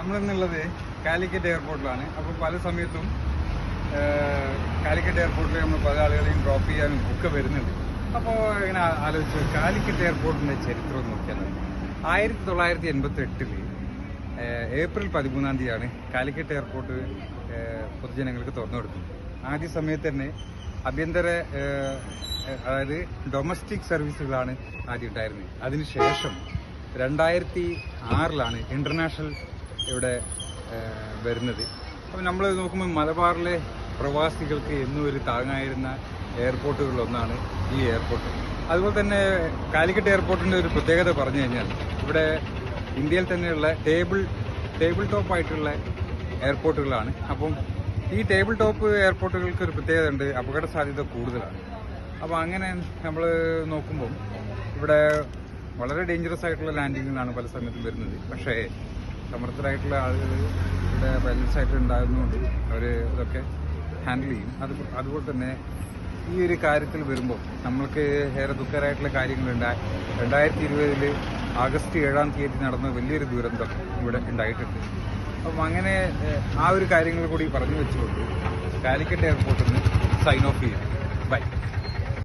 നമ്മളിന്നുള്ളത് കാലിക്കറ്റ് എയർപോർട്ടിലാണ്. അപ്പോൾ പല സമയത്തും കാലിക്കറ്റ് എയർപോർട്ടിൽ നമ്മൾ പല ആളുകളെയും ഡ്രോപ്പ് ചെയ്യാനും ഒക്കെ വരുന്നുണ്ട്. അപ്പോൾ ഇങ്ങനെ ആലോചിച്ചു, കാലിക്കറ്റ് എയർപോർട്ടിൻ്റെ ചരിത്രം നോക്കിയാൽ 1988 ഏപ്രിൽ 13-ാം തീയതിയാണ് കാലിക്കറ്റ് എയർപോർട്ട് പൊതുജനങ്ങൾക്ക് തുറന്നു കൊടുക്കുന്നത്. ആദ്യ സമയത്ത് തന്നെ ആഭ്യന്തര അതായത് ഡൊമസ്റ്റിക് സർവീസുകളാണ് ആദ്യം ഉണ്ടായിരുന്നത്. അതിനുശേഷം 2006 ഇന്റർനാഷണൽ ഇവിടെ വരുന്നത്. അപ്പോൾ നമ്മൾ നോക്കുമ്പോൾ മലബാറിലെ പ്രവാസികൾക്ക് എന്നും ഒരു താങ്ങായിരുന്ന എയർപോർട്ടുകളിലൊന്നാണ് ഈ എയർപോർട്ട്. അതുപോലെ തന്നെ കാലിക്കറ്റ് എയർപോർട്ടിൻ്റെ ഒരു പ്രത്യേകത പറഞ്ഞു കഴിഞ്ഞാൽ ഇവിടെ ഇന്ത്യയിൽ തന്നെയുള്ള ടേബിൾ ടോപ്പ് ആയിട്ടുള്ള എയർപോർട്ടുകളാണ്. അപ്പം ഈ ടേബിൾ ടോപ്പ് എയർപോർട്ടുകൾക്ക് ഒരു പ്രത്യേകത ഉണ്ട്, അപകട സാധ്യത കൂടുതലാണ്. അപ്പോൾ അങ്ങനെ നമ്മൾ നോക്കുമ്പം ഇവിടെ വളരെ ഡേഞ്ചറസ് ആയിട്ടുള്ള ലാൻഡിങ്ങുകളാണ് പല സമയത്തും വരുന്നത്. പക്ഷേ സമർത്ഥരായിട്ടുള്ള ആളുകൾ ഇവിടെ ബാലൻസ് ആയിട്ട് ഉണ്ടാകുന്നതുകൊണ്ട് അവർ ഇതൊക്കെ ഹാൻഡിൽ ചെയ്യും. അതുപോലെ തന്നെ ഈ ഒരു കാര്യത്തിൽ വരുമ്പോൾ നമ്മൾക്ക് ഏറെ ദുഃഖകരമായിട്ടുള്ള കാര്യങ്ങളുണ്ട്. 2020 ആഗസ്റ്റ് 7-ാം തീയതി നടന്ന വലിയൊരു ദുരന്തം ഇവിടെ ഉണ്ടായിട്ടുണ്ട്. അപ്പം അങ്ങനെ ആ ഒരു കാര്യങ്ങൾ കൂടി പറഞ്ഞു വെച്ചുകൊണ്ട് കാലിക്കറ്റ് എയർപോർട്ടിൽ നിന്ന് സൈൻ ഓഫ് ചെയ്യും. ബൈ.